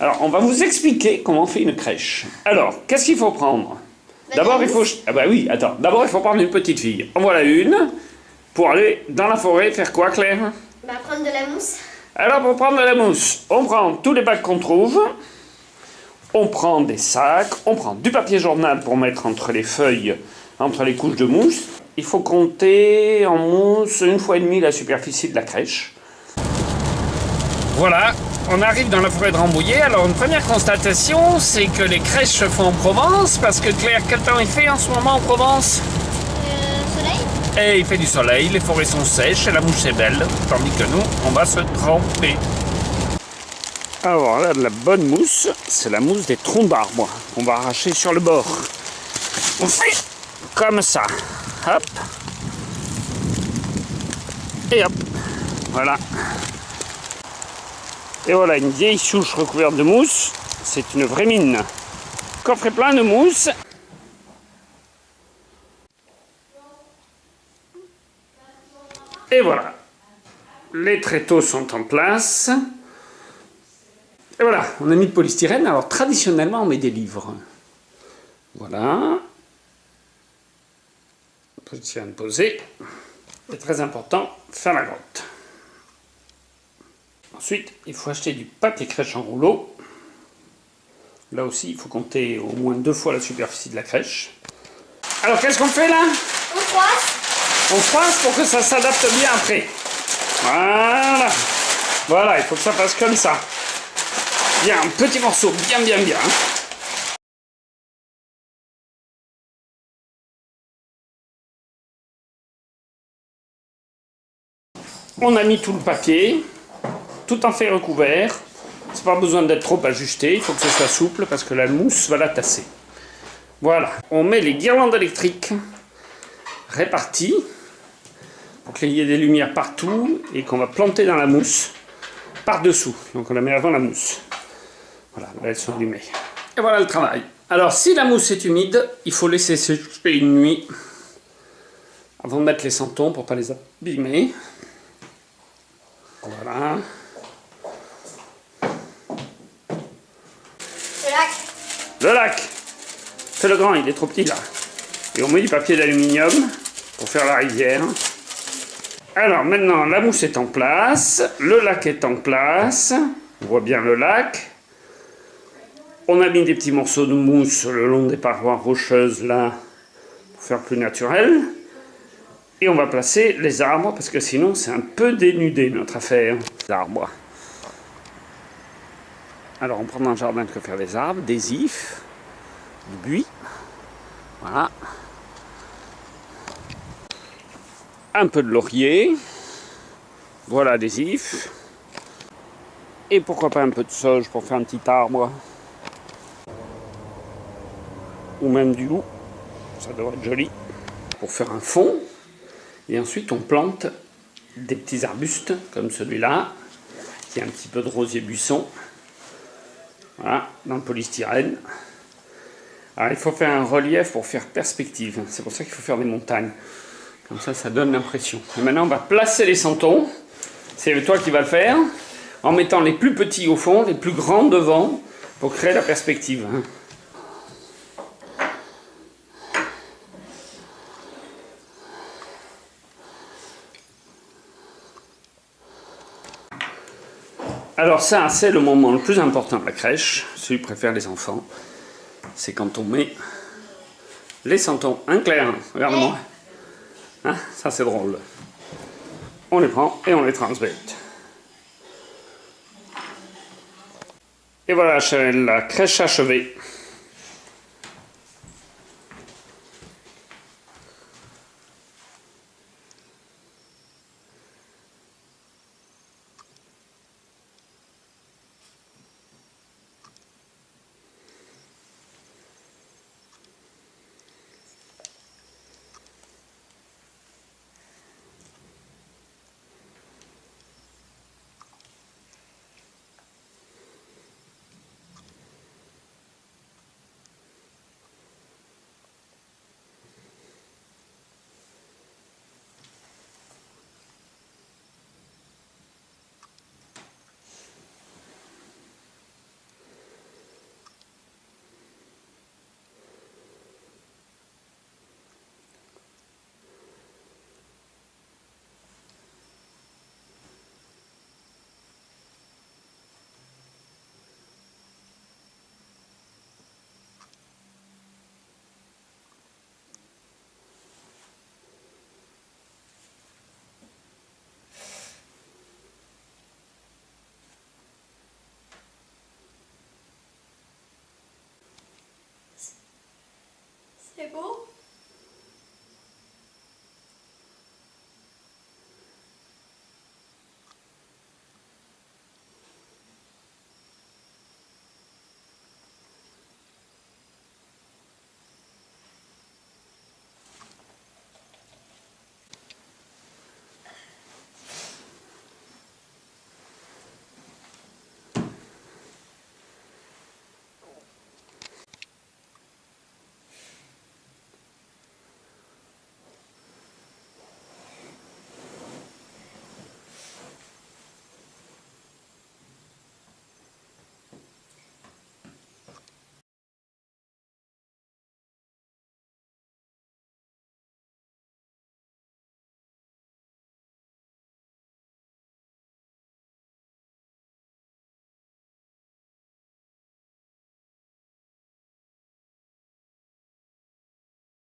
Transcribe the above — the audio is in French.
Alors, on va vous expliquer comment on fait une crèche. Alors, qu'est-ce qu'il faut prendre? D'abord, il faut... Ah bah oui, attends. D'abord, il faut prendre une petite fille. En voilà une. Pour aller dans la forêt, faire quoi, Claire? Bah, prendre de la mousse. Alors, pour prendre de la mousse, on prend tous les bacs qu'on trouve. On prend des sacs. On prend du papier journal pour mettre entre les feuilles, entre les couches de mousse. Il faut compter en mousse 1,5 fois la superficie de la crèche. Voilà, on arrive dans la forêt de Rambouillet. Alors, une première constatation, c'est que les crèches se font en Provence. Parce que Claire, quel temps il fait en ce moment en Provence? Soleil. Et il fait du soleil, les forêts sont sèches et la mousse est belle. Tandis que nous, on va se tremper. Alors là, de la bonne mousse, c'est la mousse des troncs d'arbres qu'on va arracher sur le bord. On fait comme ça. Hop. Et hop. Voilà. Et voilà, une vieille souche recouverte de mousse. C'est une vraie mine. Coffret plein de mousse. Et voilà. Les tréteaux sont en place. Et voilà, on a mis de polystyrène. Alors, traditionnellement, on met des livres. Voilà. Polystyrène posé. C'est très important, faire la grotte. Ensuite, il faut acheter du papier crèche en rouleau. Là aussi, il faut compter au moins 2 fois la superficie de la crèche. Alors, qu'est-ce qu'on fait là? On froisse. On froisse pour que ça s'adapte bien après. Voilà. Voilà, il faut que ça passe comme ça. Bien, un petit morceau, bien. On a mis tout le papier, tout en fait recouvert. C'est pas besoin d'être trop ajusté, il faut que ce soit souple parce que la mousse va la tasser. Voilà, on met les guirlandes électriques réparties pour qu'il y ait des lumières partout et qu'on va planter dans la mousse par-dessous. Donc on la met avant la mousse. Voilà, là elles sont allumées. Et voilà le travail. Alors si la mousse est humide, il faut laisser sécher une nuit avant de mettre les santons pour ne pas les abîmer. Voilà. Le lac. Le lac. C'est le grand, il est trop petit là. Et on met du papier d'aluminium pour faire la rivière. Alors maintenant, la mousse est en place. Le lac est en place. On voit bien le lac. On a mis des petits morceaux de mousse le long des parois rocheuses là pour faire plus naturel. Et on va placer les arbres parce que sinon c'est un peu dénudé notre affaire. Les arbres. Alors on prend dans le jardin que faire les arbres, des ifs, du buis. Voilà. Un peu de laurier. Voilà des ifs. Et pourquoi pas un peu de sauge pour faire un petit arbre. Ou même du loup. Ça devrait être joli. Pour faire un fond. Et ensuite on plante des petits arbustes comme celui-là. Qui a un petit peu de rosier buisson. Voilà, dans le polystyrène. Alors il faut faire un relief pour faire perspective. C'est pour ça qu'il faut faire des montagnes. Comme ça donne l'impression. Et maintenant on va placer les santons. C'est toi qui vas le faire. En mettant les plus petits au fond, les plus grands devant. Pour créer la perspective. Alors ça, c'est le moment le plus important de la crèche. Celui que préfèrent les enfants. C'est quand on met les santons. Hein Claire? Regarde-moi. Hein, ça c'est drôle. On les prend et on les transvête. Et voilà la crèche achevée. fait beau.